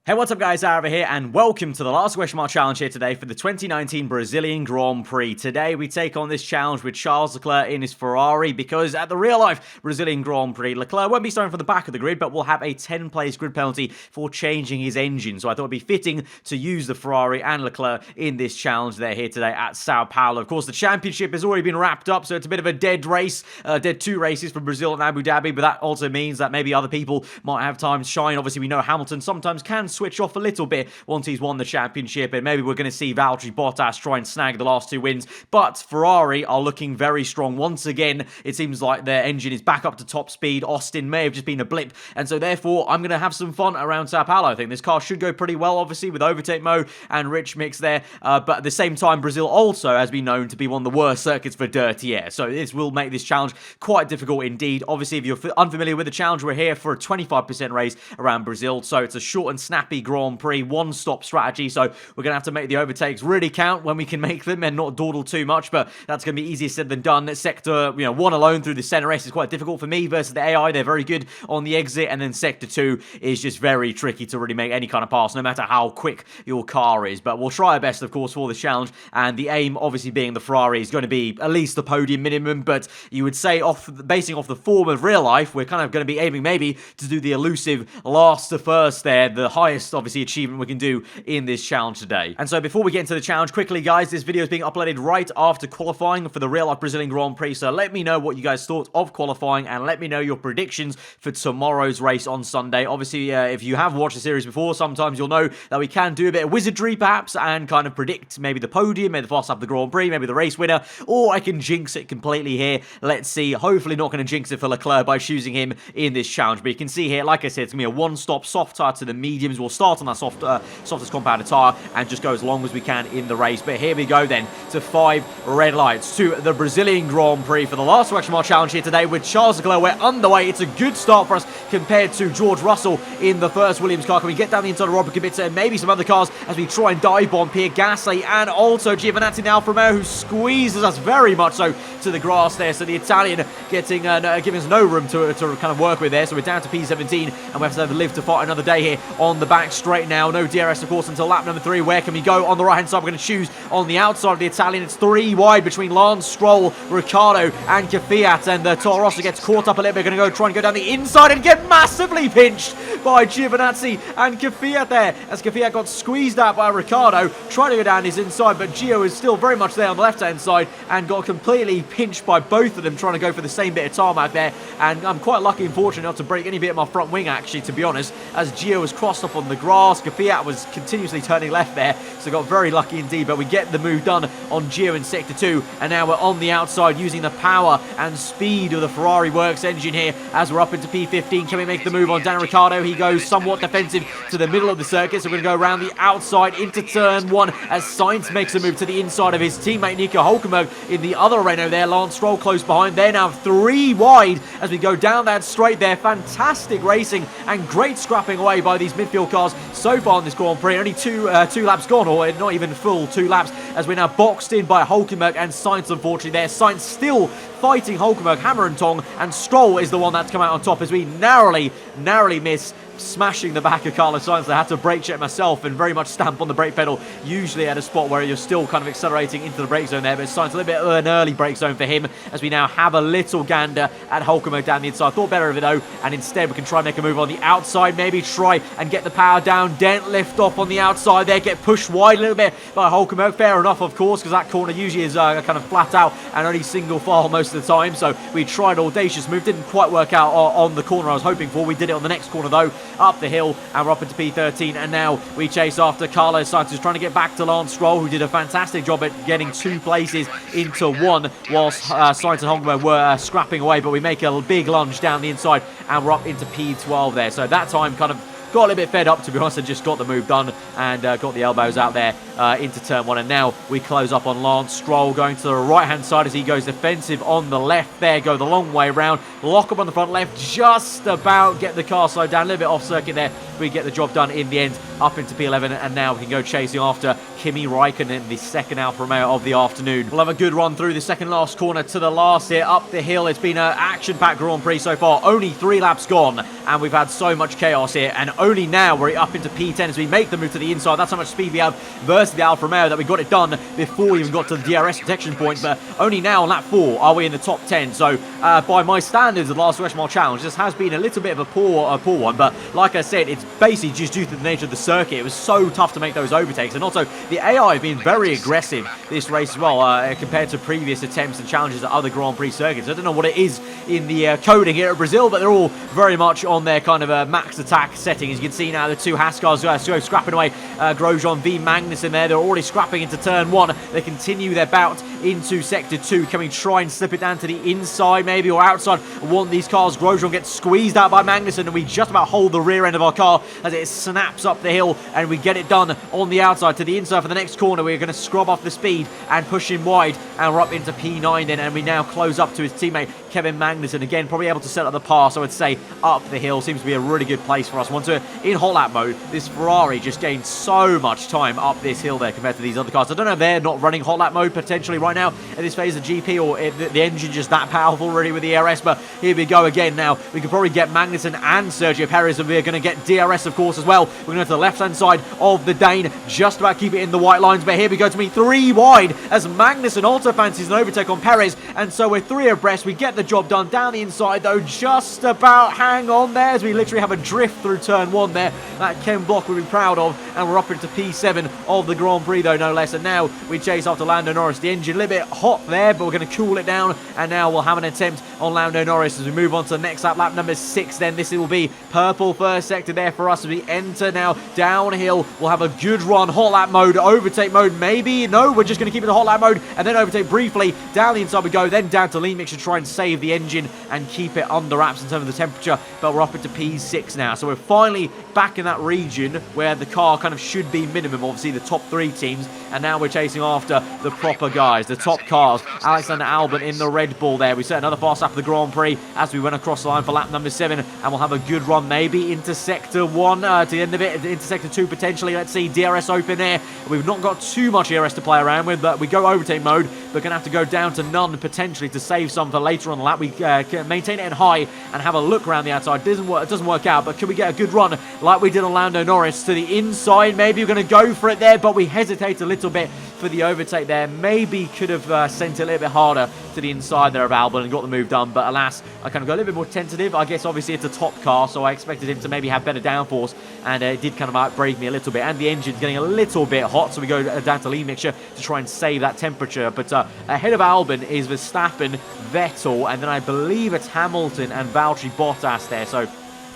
Hey, what's up guys, aarava here, and welcome to the last question mark challenge here today for the 2019 Brazilian Grand Prix. Today we take on this challenge with Charles Leclerc in his Ferrari, because at the real-life Brazilian Grand Prix, Leclerc won't be starting from the back of the grid, but will have a 10-place grid penalty for changing his engine. So I thought it'd be fitting to use the Ferrari and Leclerc in this challenge they're here today at Sao Paulo. Of course, the championship has already been wrapped up, so it's a bit of a dead race, dead two races for Brazil and Abu Dhabi, but that also means that maybe other people might have time to shine. Obviously, we know Hamilton sometimes can switch off a little bit once he's won the championship, and maybe we're going to see Valtteri Bottas try and snag the last two wins. But Ferrari are looking very strong once again. It seems like their engine is back up to top speed. Austin may have just been a blip, and so therefore I'm going to have some fun around Sao Paulo. I think this car should go pretty well, obviously, with overtake mode and rich mix there, but at the same time, Brazil also has been known to be one of the worst circuits for dirty air, so this will make this challenge quite difficult indeed. Obviously, if you're unfamiliar with the challenge, we're here for a 25% race around Brazil, so it's a short and snappy Grand Prix, one-stop strategy, so we're going to have to make the overtakes really count when we can make them and not dawdle too much, but that's going to be easier said than done. Sector, one alone through the center race is quite difficult for me versus the AI. They're very good on the exit, and then Sector 2 is just very tricky to really make any kind of pass, no matter how quick your car is, but we'll try our best, of course, for this challenge, and the aim, obviously, being the Ferrari is going to be at least the podium minimum, but you would say, basing off the form of real life, we're kind of going to be aiming maybe to do the elusive last to first there, the highest, obviously, achievement we can do in this challenge today. And so before we get into the challenge, quickly guys, this video is being uploaded right after qualifying for the real life Brazilian Grand Prix, so let me know what you guys thought of qualifying, and let me know your predictions for tomorrow's race on Sunday. Obviously, if you have watched the series before, sometimes you'll know that we can do a bit of wizardry perhaps, and kind of predict maybe the podium, maybe the fast lap of the Grand Prix, maybe the race winner, or I can jinx it completely here. Let's see. Hopefully not going to jinx it for Leclerc by choosing him in this challenge, but you can see here, like I said, it's going to be a one-stop soft tire to the mediums. We'll start on that softest compounded tire and just go as long as we can in the race. But here we go then to 5 red lights to the Brazilian Grand Prix for the last question mark challenge here today with Charles Leclerc. We're underway. It's a good start for us compared to George Russell in the first Williams car. Can we get down the inside of Robert Kubica and maybe some other cars as we try and dive bomb Pierre Gasly and also Giovinazzi in the Alfa Romeo, who squeezes us very much so to the grass there. So the Italian getting giving us no room to kind of work with there. So we're down to P17 and we have to live to fight another day here on the back straight now. No DRS, of course, until lap number 3. Where can we go? On the right-hand side, we're going to choose on the outside of the Italian. It's 3 wide between Lance Stroll, Ricciardo, and Kvyat, and Toro Rosso gets caught up a little bit. Going to try and go down the inside and get massively pinched by Giovinazzi and Kvyat there, as Kvyat got squeezed out by Ricciardo, trying to go down his inside, but Gio is still very much there on the left-hand side and got completely pinched by both of them, trying to go for the same bit of tarmac there, and I'm quite lucky and fortunate not to break any bit of my front wing, actually, to be honest, as Gio was crossed up on the grass. Kvyat was continuously turning left there, so got very lucky indeed, but we get the move done on Gio in Sector 2, and now we're on the outside using the power and speed of the Ferrari Works engine here as we're up into P15. Can we make the move on Daniel Ricciardo? He goes somewhat defensive to the middle of the circuit, so we're going to go around the outside into turn 1 as Sainz makes a move to the inside of his teammate Nico Hülkenberg in the other Renault there. Lance Stroll close behind. They're now 3 wide as we go down that straight there. Fantastic racing and great scrapping away by these midfield cars so far in this Grand Prix. Only two laps gone, or not even full 2 laps, as we're now boxed in by Hülkenberg and Sainz, unfortunately there. Sainz still fighting Hülkenberg hammer and tong, and Stroll is the one that's come out on top as we narrowly miss smashing the back of Carlos Sainz. I had to brake check myself and very much stamp on the brake pedal, usually at a spot where you're still kind of accelerating into the brake zone there, but Sainz a little bit of an early brake zone for him as we now have a little gander at Hülkenberg down the inside. I thought better of it though, and instead we can try and make a move on the outside, maybe try and get the power down, dent lift off on the outside there, get pushed wide a little bit by Hülkenberg. Fair enough, of course, because that corner usually is kind of flat out and only single file most of the time, so we tried an audacious move, didn't quite work out on the corner I was hoping for. We did it on the next corner though, up the hill, and we're up into P13, and now we chase after Carlos Sainz, who's trying to get back to Lance Stroll, who did a fantastic job at getting 2 places into 1 whilst Sainz and Hülkenberg were scrapping away, but we make a big lunge down the inside and we're up into P12 there. So that time kind of got a little bit fed up, to be honest, and just got the move done and got the elbows out there into turn 1. And now we close up on Lance Stroll, going to the right-hand side as he goes defensive on the left there, go the long way around, lock up on the front left, just about get the car slowed down, a little bit off circuit there. We get the job done in the end up into P11, and now we can go chasing after Kimi Raikkonen, the second Alfa Romeo of the afternoon. We'll have a good run through the second last corner to the last here, up the hill. It's been an action-packed Grand Prix so far, only 3 laps gone, and we've had so much chaos here, and only now we're up into P10 as we make the move to the inside. That's how much speed we have versus the Alfa Romeo that we got it done before we even got to the DRS detection point, but only now on lap 4 are we in the top 10. So by my standards of the last West Mile Challenge, this has been a little bit of a poor one, but like I said, it's basically just due to the nature of the circuit. It was so tough to make those overtakes, and also the AI have been very aggressive this race as well compared to previous attempts and challenges at other Grand Prix circuits. I don't know what it is in the coding here at Brazil, but they're all very much on their kind of max attack setting. As you can see now, the 2 Haas cars go scrapping away. Grosjean v Magnussen there, they're already scrapping into turn 1. They continue their bout into sector 2. Can we try and slip it down to the inside maybe, or outside? One of these cars, Grosjean gets squeezed out by Magnussen, and we just about hold the rear end of our car as it snaps up the hill, and we get it done on the outside to the inside for the next corner. We're going to scrub off the speed and push him wide, and we're up into P9 then, and we now close up to his teammate Kevin Magnussen. Again, probably able to set up the pass, I would say, up the hill. Seems to be a really good place for us. Once we're in hot lap mode, this Ferrari just gained so much time up this hill there compared to these other cars. I don't know if they're not running hot lap mode potentially right now at this phase of GP, or if the engine just that powerful already with the ERS, but here we go again now. We can probably get Magnussen and Sergio Perez, and we're going to get DRS, of course, as well. We're going to go to the left-hand side of the Dane, just about keep it in the white lines, but here we go to me 3 wide as Magnussen also fancies an overtake on Perez, and so we're 3 abreast. We get the job done down the inside, though, just about hang on there as we literally have a drift through turn 1 there that Ken Block will be proud of, and we're up into P7 of the Grand Prix, though, no less, and now we chase after Lando Norris. The engine a little bit hot there, but we're going to cool it down, and now we'll have an attempt on Lando Norris as we move on to the next lap, lap number 6 then. This will be purple first sector there for us as we enter now downhill. We'll have a good run, hot lap mode, overtake mode maybe, no, we're just going to keep it in hot lap mode, and then overtake briefly, down the inside we go, then down to lean mix to try and save the engine and keep it under wraps in terms of the temperature, but we're up into P6 now, so we're finally back in that region where the car kind of should be minimum, obviously the top 3 teams, and now we're chasing after the proper guys, the top cars. Alexander Albon in the Red Bull there. We set another fast lap of the Grand Prix as we went across the line for lap number 7, and we'll have a good run maybe into sector 1 to the end of it, into sector 2 potentially. Let's see, DRS open there. We've not got too much ERS to play around with, but we go overtake mode. We're going to have to go down to none potentially to save some for later on the lap. We can maintain it in high and have a look around the outside. It doesn't work out, but can we get a good run like we did on Lando Norris to the inside? Maybe we're going to go for it there, but we hesitate a little bit for the overtake there. Maybe could have sent it a little bit harder to the inside there of Albon and got the move done, but alas, I kind of go a little bit more tentative. I guess obviously it's a top car, so I expected him to maybe have better downforce, and it did kind of outbrake me a little bit, and the engine's getting a little bit hot, so we go down to lean mixture to try and save that temperature. But ahead of Albon is Verstappen, Vettel, and then I believe it's Hamilton and Valtteri Bottas there. So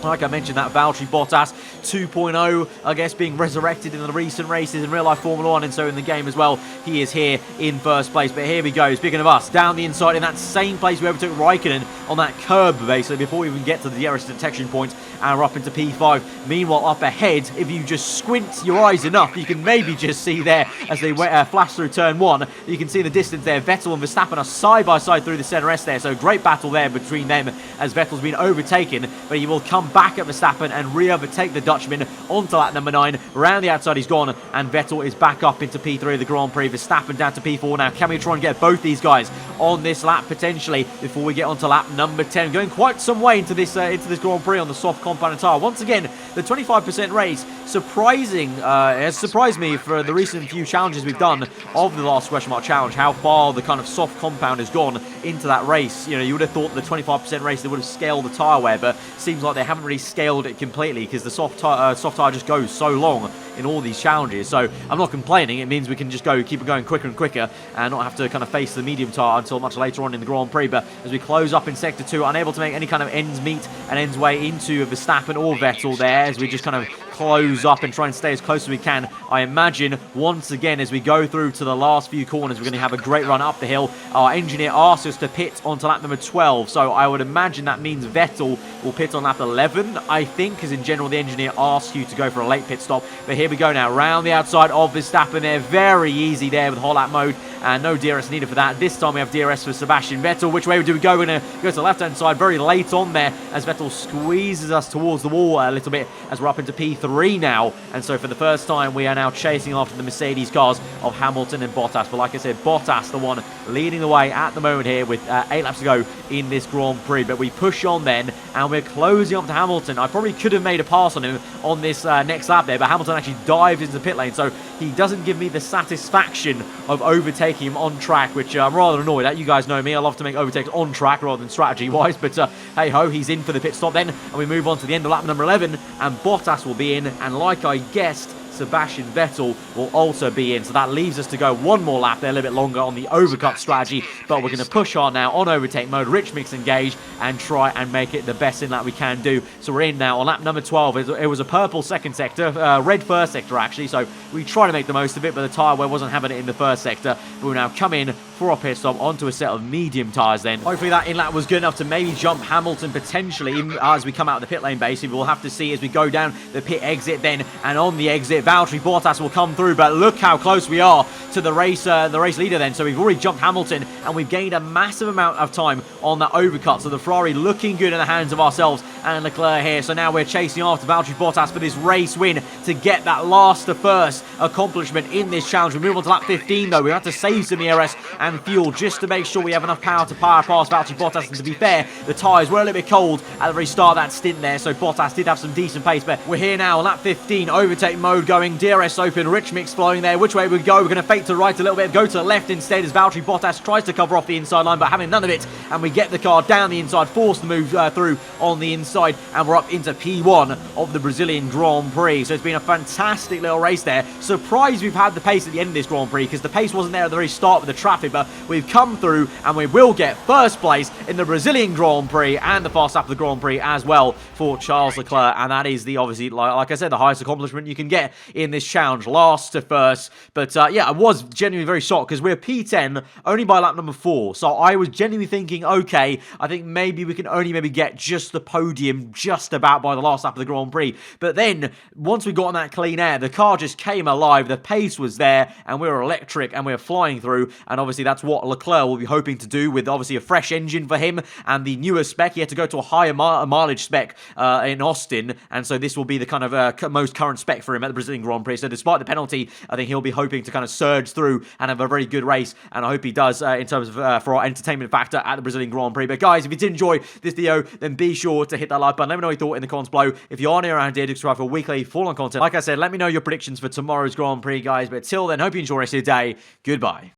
like I mentioned, that Valtteri Bottas 2.0, I guess, being resurrected in the recent races in real-life Formula 1, and so in the game as well, he is here in first place. But here we go, speaking of us, down the inside in that same place we overtook Raikkonen on that curb, basically, before we even get to the DRS detection point, and we're up into P5. Meanwhile, up ahead, if you just squint your eyes enough, you can maybe just see there, as they flash through turn 1, you can see the distance there. Vettel and Verstappen are side by side through the center S there, so great battle there between them as Vettel's been overtaken, but he will come back at Verstappen and re-overtake the Dutchman onto lap number 9. Around the outside he's gone, and Vettel is back up into P3 of the Grand Prix. Verstappen down to P4 now. Can we try and get both these guys on this lap potentially before we get onto lap number 10? Going quite some way into this Grand Prix on the soft compound tire. Once again, the 25% race, has surprised me for the recent few challenges we've done of the last question mark challenge, how far the kind of soft compound has gone into that race. You know, you would have thought the 25% race they would have scaled the tire wear, but seems like they haven't really scaled it completely because the soft tire just goes so long in all these challenges. So I'm not complaining. It means we can just keep it going quicker and quicker and not have to kind of face the medium tire until much later on in the Grand Prix. But as we close up in sector 2, unable to make any kind of ends meet and ends way into Verstappen or Vettel there, as we just kind of close up and try and stay as close as we can. I imagine once again as we go through to the last few corners, we're going to have a great run up the hill. Our engineer asks us to pit onto lap number 12, so I would imagine that means Vettel will pit on lap 11, I think, because in general the engineer asks you to go for a late pit stop. But here we go now, round the outside of Verstappen there, very easy there with whole lap mode, and no DRS needed for that. This time we have DRS for Sebastian Vettel. Which way do we go? We're going to go to the left hand side very late on there as Vettel squeezes us towards the wall a little bit as we're up into P3 3 now. And so for the first time, we are now chasing after the Mercedes cars of Hamilton and Bottas. But like I said, Bottas, the one leading the way at the moment here with 8 laps to go in this Grand Prix. But we push on then, and we're closing up to Hamilton. I probably could have made a pass on him on this next lap there, but Hamilton actually dived into the pit lane. So he doesn't give me the satisfaction of overtaking him on track, which I'm rather annoyed at. You guys know me. I love to make overtakes on track rather than strategy-wise. But hey-ho, he's in for the pit stop then. And we move on to the end of lap number 11, and Bottas will be in. And like I guessed, Sebastian Vettel will also be in. So that leaves us to go one more lap there, a little bit longer on the overcut strategy. But we're going to push on now on overtake mode, rich mix engage, and try and make it the best in lap we can do. So we're in now on lap number 12. It was a purple second sector, red first sector actually. So we try to make the most of it, but the tyre wear wasn't having it in the first sector. But we'll now come in for our pit stop onto a set of medium tyres then. Hopefully that in-lap was good enough to maybe jump Hamilton potentially, even as we come out of the pit lane basically. We'll have to see as we go down the pit exit then, and on the exit, Valtteri Bottas will come through, but look how close we are to the race leader then. So we've already jumped Hamilton, and we've gained a massive amount of time on that overcut. So the Ferrari looking good in the hands of ourselves and Leclerc here. So now we're chasing after Valtteri Bottas for this race win to get that last to first accomplishment in this challenge. We move on to lap 15 though. We have to save some ERS and fuel just to make sure we have enough power to power past Valtteri Bottas. And to be fair, the tyres were a little bit cold at the very start of that stint there, so Bottas did have some decent pace. But we're here now on lap 15, overtake mode going, DRS open, rich mix flowing there. Which way we go? We're going to fake to the right a little bit, go to the left instead as Valtteri Bottas tries to cover off the inside line, but having none of it, and we get the car down the inside, forced to move through on the inside, and we're up into P1 of the Brazilian Grand Prix. So it's been a fantastic little race there. Surprised we've had the pace at the end of this Grand Prix, because the pace wasn't there at the very start with the traffic, but we've come through, and we will get first place in the Brazilian Grand Prix and the fast lap of the Grand Prix as well for Charles Leclerc. And that is the, obviously, like I said, the highest accomplishment you can get in this challenge, last to first. But yeah, I was genuinely very shocked because we're P10 only by lap number 4. So I was genuinely thinking, okay, I think maybe we can only maybe get just the podium just about by the last lap of the Grand Prix. But then once we got on that clean air, the car just came alive, the pace was there, and we were electric and we were flying through. And obviously that's what Leclerc will be hoping to do with obviously a fresh engine for him and the newer spec. He had to go to a higher mileage spec in Austin, and so this will be the kind of most current spec for him at the Brazilian Grand Prix. So despite the penalty, I think he'll be hoping to kind of surge through and have a very good race, and I hope he does in terms of for our entertainment factor at the Brazilian Grand Prix. But guys, if you did enjoy this video, then be sure to hit that like button. Let me know what you thought in the comments below. If you are new around here, subscribe for weekly full-on content. Like I said, let me know your predictions for tomorrow's Grand Prix, guys. But till then, hope you enjoy the rest of your day. Goodbye.